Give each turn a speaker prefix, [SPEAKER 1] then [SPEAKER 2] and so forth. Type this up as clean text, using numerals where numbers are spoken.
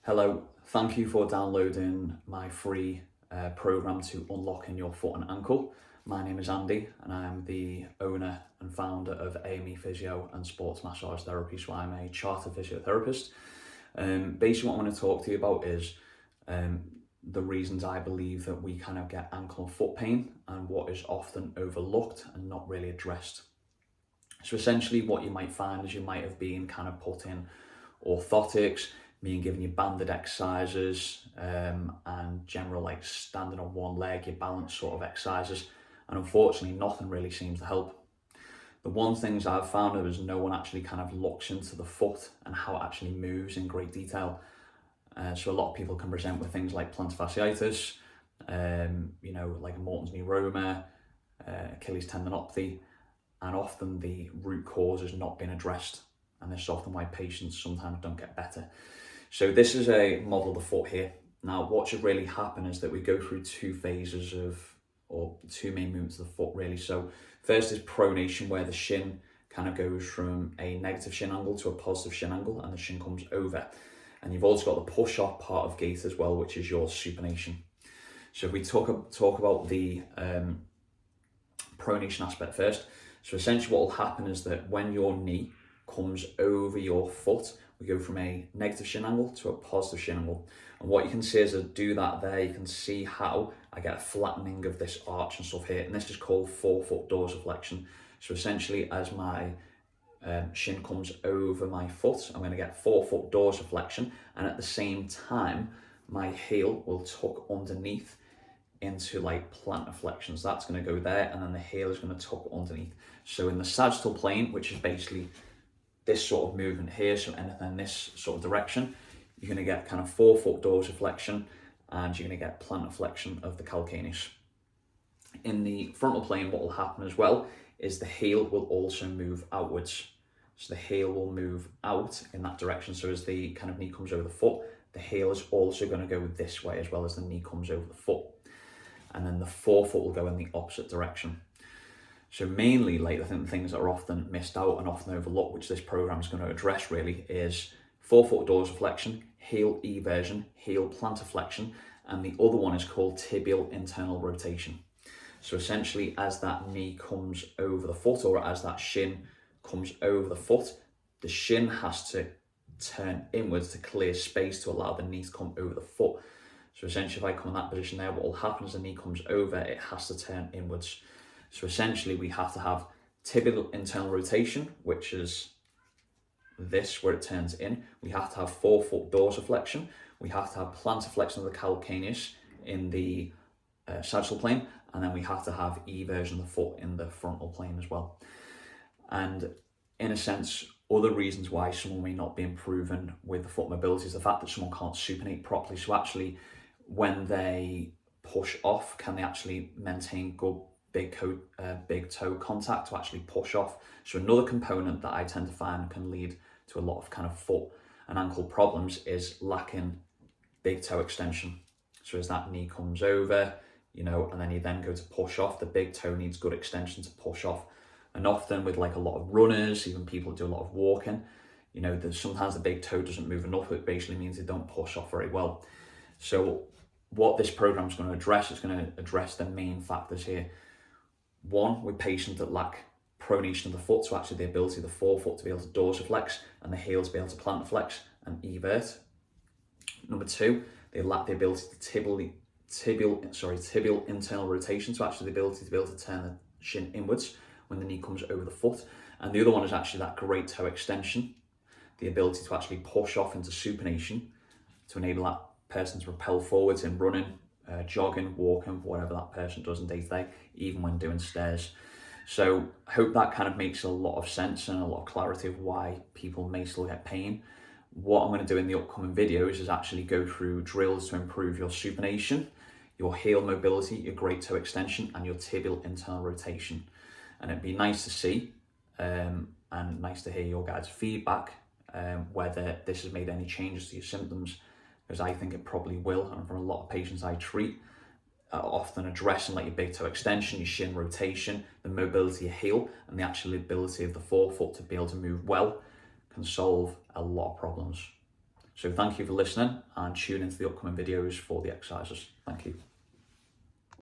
[SPEAKER 1] Hello, thank you for downloading my free program to unlocking your foot and ankle. My name is Andy and I'm the owner and founder of AME Physio and Sports Massage Therapy, so I'm a chartered physiotherapist. Basically what I want to talk to you about is the reasons I believe that we kind of get ankle and foot pain and what is often overlooked and not really addressed. So essentially what you might find is you might have been kind of put in orthotics, being given you banded exercises and general like standing on one leg, your balance sort of exercises. And unfortunately, nothing really seems to help. The one things I've found is no one actually kind of looks into the foot and how it actually moves in great detail. So a lot of people can present with things like plantar fasciitis, like a Morton's neuroma, Achilles tendinopathy, and often the root cause has not been addressed, and this is often why patients sometimes don't get better. So this is a model of the foot here. Now what should really happen is that we go through two phases or two main movements of the foot really. So first is pronation, where the shin kind of goes from a negative shin angle to a positive shin angle and the shin comes over. And you've also got the push-off part of gait as well, which is your supination. So if we talk about the pronation aspect first, so essentially what will happen is that when your knee comes over your foot, we go from a negative shin angle to a positive shin angle. And what you can see as I do that there, you can see how I get a flattening of this arch and stuff here. And this is called forefoot dorsiflexion. So essentially as my shin comes over my foot, I'm going to get forefoot dorsiflexion. And at the same time, my heel will tuck underneath into like plantar flexion. So that's going to go there, and then the heel is going to tuck underneath. So in the sagittal plane, which is basically this sort of movement here, so anything in this sort of direction, you're going to get kind of forefoot dorsiflexion and you're going to get plantar flexion of the calcaneus. In the frontal plane, what will happen as well is the heel will also move outwards. So the heel will move out in that direction. So as the kind of knee comes over the foot, the heel is also going to go this way as well as the knee comes over the foot. And then the forefoot will go in the opposite direction. So mainly, like I think the things that are often missed out and often overlooked, which this program is going to address really, is forefoot dorsiflexion, heel eversion, heel plantar flexion, and the other one is called tibial internal rotation. So essentially, as that knee comes over the foot, or as that shin comes over the foot, the shin has to turn inwards to clear space to allow the knee to come over the foot. So essentially, if I come in that position there, what will happen as the knee comes over, it has to turn inwards. So essentially, we have to have tibial internal rotation, which is this, where it turns in. We have to have forefoot dorsiflexion. We have to have plantar flexion of the calcaneus in the sagittal plane, and then we have to have eversion of the foot in the frontal plane as well. And in a sense, other reasons why someone may not be improving with the foot mobility is the fact that someone can't supinate properly. So actually, when they push off, can they actually maintain good big toe contact to actually push off? So another component that I tend to find can lead to a lot of kind of foot and ankle problems is lacking big toe extension. So as that knee comes over, and then you then go to push off, the big toe needs good extension to push off. And often with like a lot of runners, even people who do a lot of walking, sometimes the big toe doesn't move enough. It basically means they don't push off very well. So what this program is going to address, is going to address the main factors here. One, with patients that lack pronation of the foot, so actually the ability of the forefoot to be able to dorsiflex and the heel to be able to plantar flex and evert. Number two, they lack the ability to tibial internal rotation, so actually the ability to be able to turn the shin inwards when the knee comes over the foot. And the other one is actually that great toe extension, the ability to actually push off into supination to enable that person to propel forwards in running, jogging, walking, whatever that person does in day to day, even when doing stairs. So I hope that kind of makes a lot of sense and a lot of clarity of why people may still get pain. What I'm going to do in the upcoming videos is actually go through drills to improve your supination, your heel mobility, your great toe extension, and your tibial internal rotation. And it'd be nice to see and nice to hear your guys' feedback, whether this has made any changes to your symptoms, because I think it probably will. And for a lot of patients I treat, often addressing like your big toe extension, your shin rotation, the mobility of heel, and the actual ability of the forefoot to be able to move well can solve a lot of problems. So thank you for listening, and tune into the upcoming videos for the exercises. Thank you.